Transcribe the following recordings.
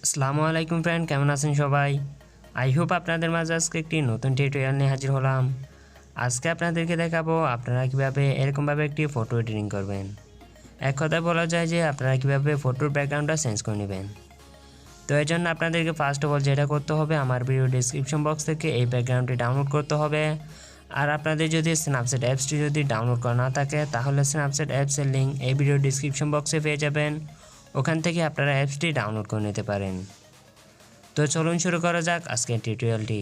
আসসালামু আলাইকুম ফ্রেন্ড, কেমন আছেন সবাই? আই হোপ আপনাদের মাঝে আজকে একটি নতুন টিউটোরিয়াল নিয়ে হাজির হলাম। আজকে আপনাদেরকে দেখাবো আপনারা কীভাবে এরকমভাবে একটি ফটো এডিটিং করবেন। এক কথায় বলা যায় যে আপনারা কীভাবে ফটোর ব্যাকগ্রাউন্ডটা চেঞ্জ করে নেবেন। তো এর জন্য আপনাদেরকে ফার্স্ট অফ অল যেটা করতে হবে, আমার ভিডিও ডিসক্রিপশন বক্স থেকে এই ব্যাকগ্রাউন্ডটি ডাউনলোড করতে হবে। আর আপনাদের যদি স্ন্যাপসিড অ্যাপসটি যদি ডাউনলোড করা না থাকে তাহলে স্ন্যাপসিড অ্যাপসের লিঙ্ক এই ভিডিও ডিসক্রিপশন বক্সে পেয়ে যাবেন। ওখান থেকে আপনারা অ্যাপসটি ডাউনলোড করে নিতে পারেন। তো চলুন শুরু করা যাক আজকের টিউটোরিয়ালটি।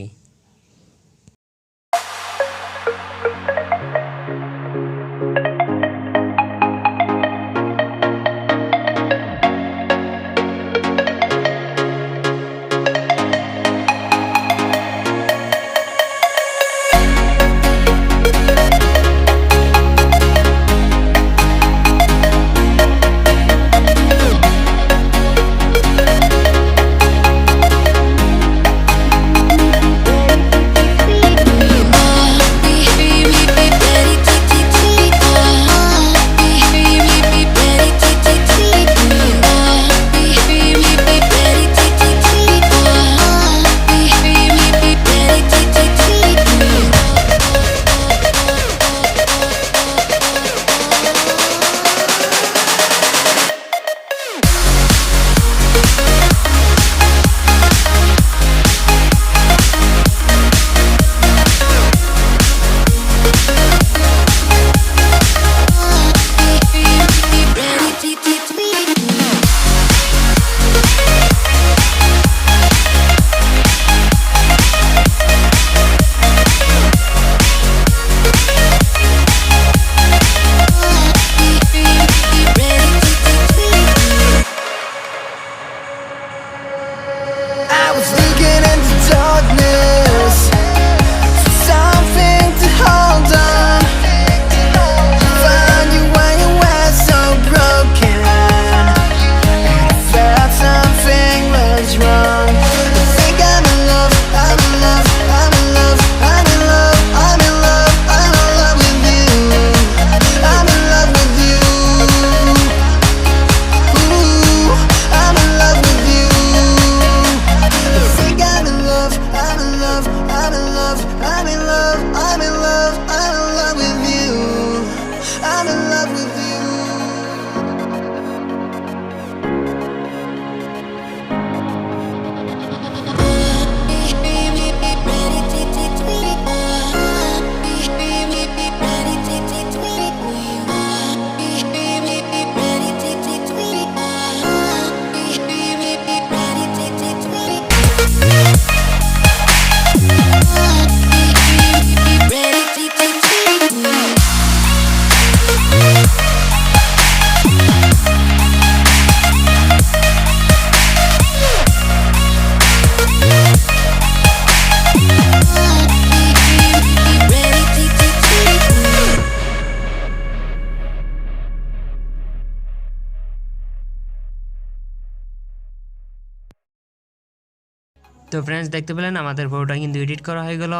তো ফ্রেন্ডস, দেখতে পেলেন আমাদের ফটোটা কিন্তু এডিট করা হয়ে গেল।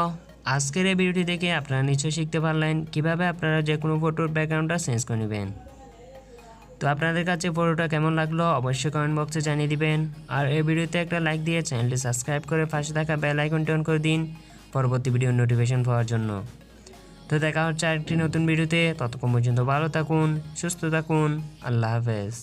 আজকের এই ভিডিওটি দেখে আপনারা নিশ্চয়ই শিখতে পারলেন কিভাবে আপনারা যে কোনো ফটোর ব্যাকগ্রাউন্ডটা চেঞ্জ করে নেবেন। তো আপনাদের কাছে ফটোটা কেমন লাগলো অবশ্যই কমেন্ট বক্সে জানিয়ে দিবেন। আর এই ভিডিওতে একটা লাইক দিয়ে চ্যানেলটি সাবস্ক্রাইব করে পাশে থাকা বেল আইকনটি অন করে দিন পরবর্তী ভিডিওর নোটিফিকেশন পাওয়ার জন্য। তো দেখা হচ্ছে আরেকটি নতুন ভিডিওতে। ততক্ষণ পর্যন্ত ভালো থাকুন, সুস্থ থাকুন। আল্লাহ হাফেজ।